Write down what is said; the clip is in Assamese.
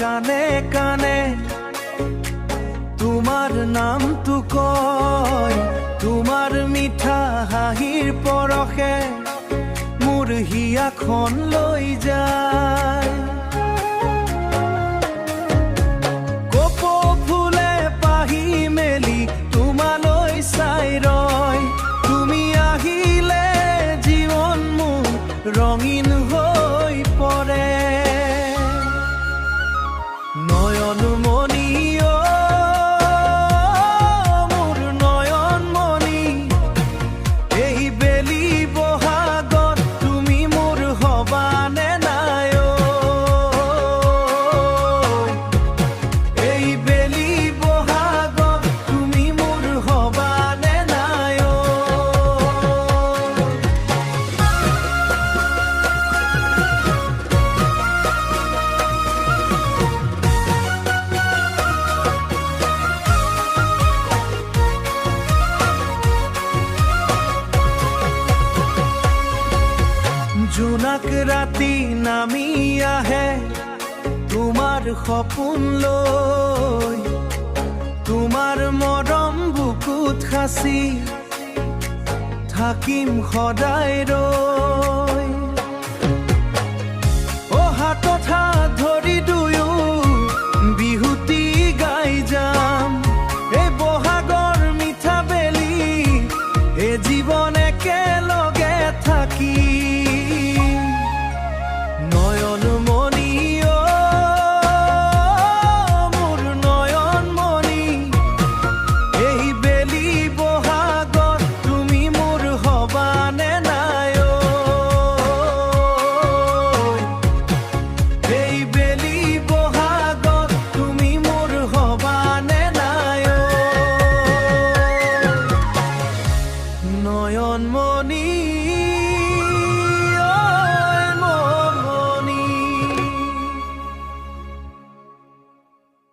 কানে কানে তোমাৰ নামটো কয়, তোমাৰ মিঠা হাঁহিৰ পৰশে মোৰ হিয়াখন লৈ যায়। কপৌ ফুলে পাহি মেলি তোমালৈ চাই ৰয়, তুমি আহিলে জীৱন মোৰ ৰঙীন হৈ পৰে। নয়নমণি মোৰ নয়নমণি, এই বেলি বহাগত তুমি মোৰ হবানে নাই? এই বেলি বহাগত তুমি মোৰ হবানে নাই? জোনাক ৰাতি নামি আহে তোমাৰ সপোন লৈ, তোমাৰ মৰম বুকুত সাঁচি থাকিম সদায় ৰৈ। অহা তথা